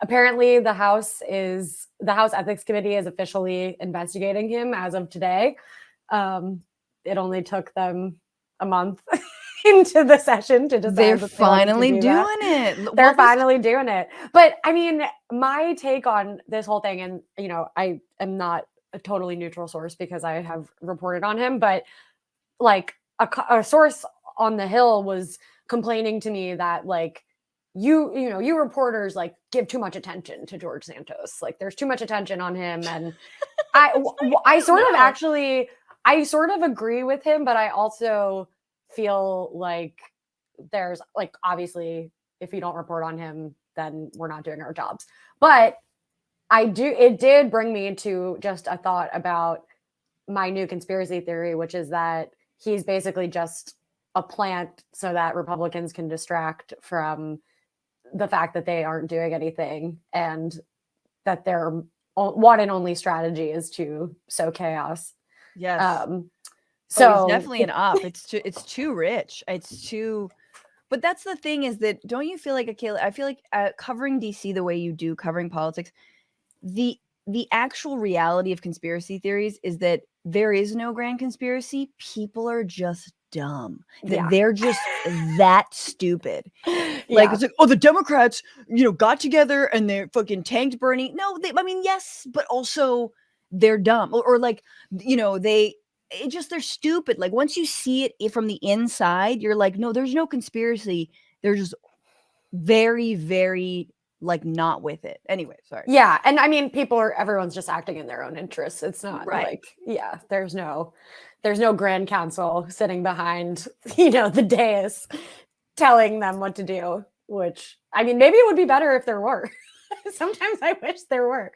apparently the House Ethics Committee is officially investigating him as of today. It only took them a month into the session to decide They're that they wanted to finally do doing that. it. They're finally doing it. But I mean, my take on this whole thing, and I am not a totally neutral source because I have reported on him, but like a source on the Hill was complaining to me that like you reporters like give too much attention to George Santos. Like there's too much attention on him, and I sort of agree with him, but I also feel like there's like obviously if you don't report on him, then we're not doing our jobs. But it did bring me to just a thought about my new conspiracy theory, which is that he's basically just a plant so that Republicans can distract from the fact that they aren't doing anything and that their one and only strategy is to sow chaos. Yes. So he's definitely an op. It's too rich. It's too. But that's the thing is that don't you feel like Akela? I feel like covering DC the way you do, covering politics, the actual reality of conspiracy theories is that there is no grand conspiracy. People are just dumb. Yeah. They're just that stupid. Like Yeah. it's like, oh, the Democrats, got together and they fucking tanked Bernie. No, I mean, yes, but also they're dumb. Or like, they're stupid. Like once you see it from the inside, you're like, no, there's no conspiracy. They're just very, very like not with it. Anyway, sorry. Yeah, and I mean, everyone's just acting in their own interests. It's not Right. like, there's no grand council sitting behind, the dais telling them what to do, which I mean, maybe it would be better if there were. Sometimes I wish there were.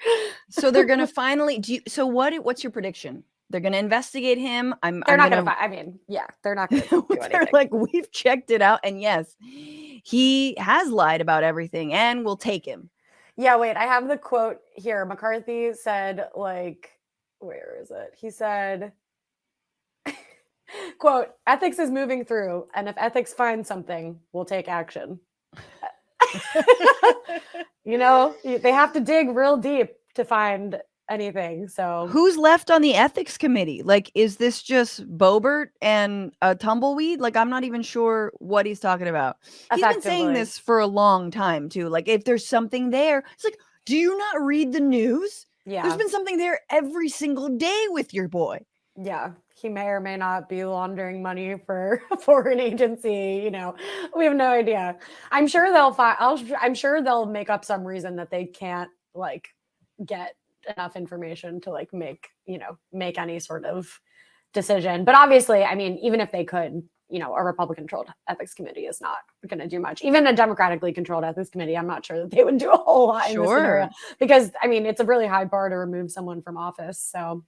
So they're going to finally what's your prediction? They're going to investigate him. They're not going to. I mean, yeah, they're not going to do anything. They're like, we've checked it out, and yes, he has lied about everything, and we'll take him. Yeah, wait, I have the quote here. McCarthy said, like, where is it? He said, quote, ethics is moving through, and if ethics finds something, we'll take action. They have to dig real deep to find anything. So who's left on the ethics committee? Like, is this just Boebert and a tumbleweed? Like, I'm not even sure what he's talking about. He's been saying this for a long time too. Like, if there's something there, it's like, do you not read the news? Yeah, there's been something there every single day with your boy. Yeah, he may or may not be laundering money for a foreign agency. We have no idea. I'm sure I'm sure they'll make up some reason that they can't like get enough information to like make any sort of decision. But obviously, I mean, even if they could, a Republican-controlled ethics committee is not going to do much. Even a democratically controlled ethics committee, I'm not sure that they would do a whole lot in this scenario because, I mean, it's a really high bar to remove someone from office. So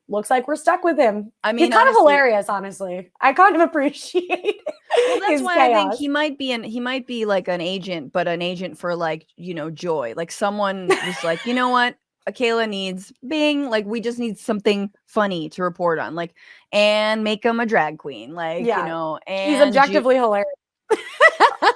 looks like we're stuck with him. I mean, he's kind of hilarious, honestly. I kind of appreciate. Well, that's why chaos. I think he might be like an agent, but an agent for like joy. Like someone was like, you know what, Akela needs Bing. Like we just need something funny to report on. Like and make him a drag queen. Like and he's objectively hilarious.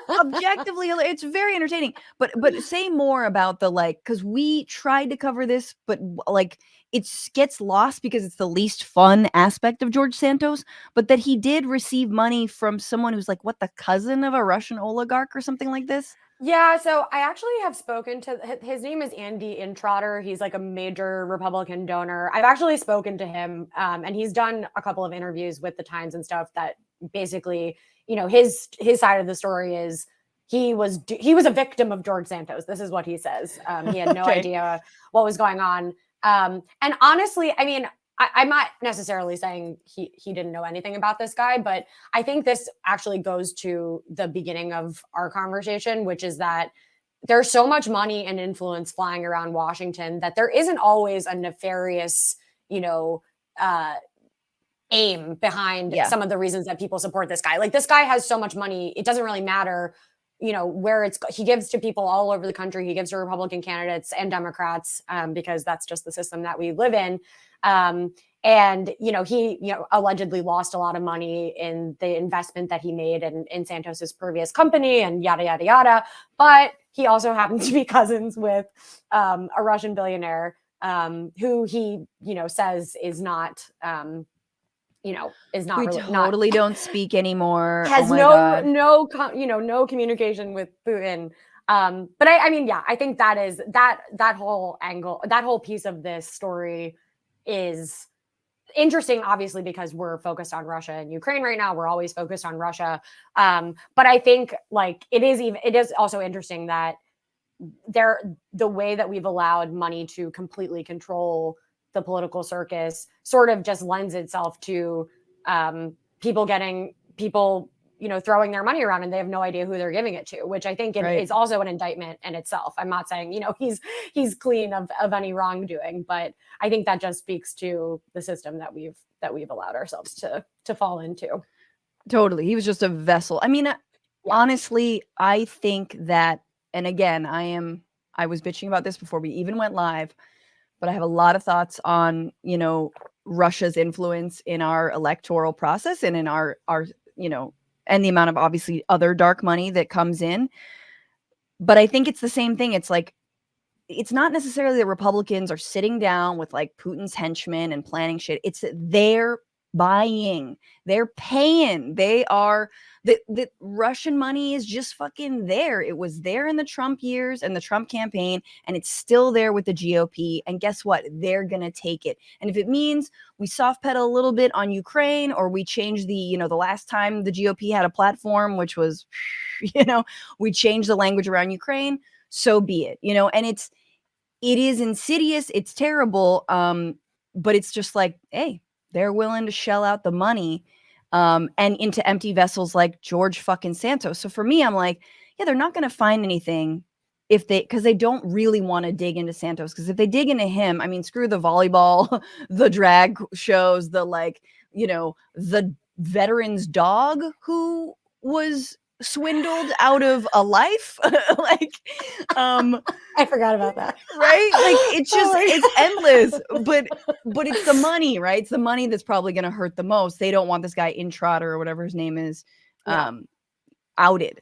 Objectively hilarious. It's very entertaining. But say more about the because we tried to cover this, but like it gets lost because it's the least fun aspect of George Santos, but that he did receive money from someone who's like the cousin of a Russian oligarch or something like this. Yeah, so I actually have spoken to his name is Andy Introtter. He's like a major Republican donor. I've actually spoken to him, and he's done a couple of interviews with the Times and stuff that basically, his side of the story is he was a victim of George Santos. This is what he says. He had no idea what was going on. And honestly, I mean, I'm not necessarily saying he didn't know anything about this guy, but I think this actually goes to the beginning of our conversation, which is that there's so much money and influence flying around Washington that there isn't always a nefarious, aim behind some of the reasons that people support this guy. Like this guy has so much money, it doesn't really matter where he gives to people all over the country. He gives to Republican candidates and Democrats because that's just the system that we live in. And, he, allegedly lost a lot of money in the investment that he made in Santos's previous company and yada, yada, yada. But he also happens to be cousins with a Russian billionaire who he, says is not, is not We really totally don't speak anymore. has Oh my God. no communication with Putin. But I mean, yeah, I think that is that whole angle, that whole piece of this story is interesting, obviously, because we're focused on Russia and Ukraine right now. We're always focused on Russia. But I think it is also interesting that the way that we've allowed money to completely control the political circus sort of just lends itself to people throwing their money around and they have no idea who they're giving it to, which I think Right. is also an indictment in itself. I'm not saying, he's clean of any wrongdoing, but I think that just speaks to the system that we've allowed ourselves to fall into. Totally. He was just a vessel. I mean, honestly, I think that, and again, I was bitching about this before we even went live, but I have a lot of thoughts on, Russia's influence in our electoral process and in our, and the amount of obviously other dark money that comes in. But I think it's the same thing. It's like, it's not necessarily that Republicans are sitting down with like Putin's henchmen and planning shit. It's that they're buying, they're paying, the Russian money is just fucking there. It was there in the Trump years and the Trump campaign, and it's still there with the GOP. And guess what? They're going to take it. And if it means we soft pedal a little bit on Ukraine, or we change the last time the GOP had a platform, which was, we changed the language around Ukraine, so be it, and it is insidious. It's terrible. But it's just like, hey, they're willing to shell out the money and into empty vessels like George fucking Santos. So for me, I'm like, yeah, they're not going to find anything because they don't really want to dig into Santos. Because if they dig into him, I mean, screw the volleyball, the drag shows, the veteran's dog who was swindled out of a life. I forgot about that. Right? Like it's endless, but it's the money, right? It's the money that's probably going to hurt the most. They don't want this guy in Trotter or whatever his name is, outed.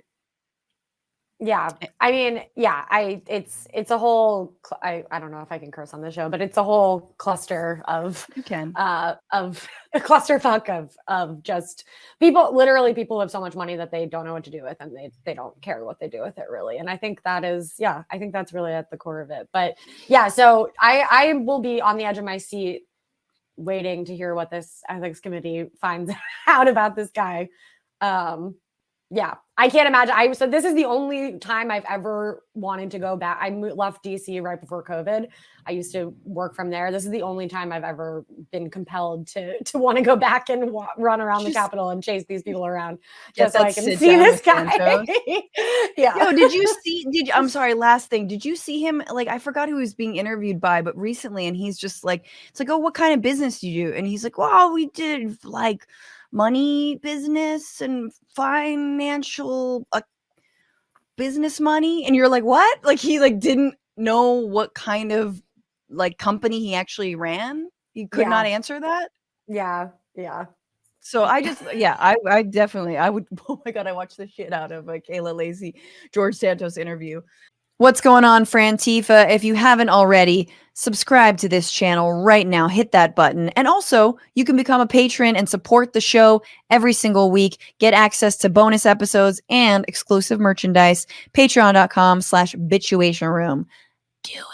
Yeah. I mean, yeah, it's a whole, I don't know if I can curse on the show, but it's a whole cluster of, You can. of a clusterfuck of just people have so much money that they don't know what to do with, and they don't care what they do with it really. And I think I think that's really at the core of it. But yeah, so I will be on the edge of my seat waiting to hear what this ethics committee finds out about this guy. Yeah, I can't imagine. So this is the only time I've ever wanted to go back. I left DC right before COVID. I used to work from there. This is the only time I've ever been compelled to want to go back and run around the Capitol and chase these people around just so I can see this guy. Yeah. Yo, I'm sorry, last thing. Did you see him? Like, I forgot who he was being interviewed by, but recently, and he's just like, it's like, oh, what kind of business do you do? And he's like, well, we did like money business and financial business money. And you're like, what? Like, he like didn't know what kind of like company he actually ran. He could not answer that. Yeah. So I definitely would. Oh my God, I watched the shit out of Kayla Lacey, George Santos interview. What's going on, Frantifa? If you haven't already, subscribe to this channel right now. Hit that button. And also, you can become a patron and support the show every single week. Get access to bonus episodes and exclusive merchandise. Patreon.com/Bitchuation Room. Do it.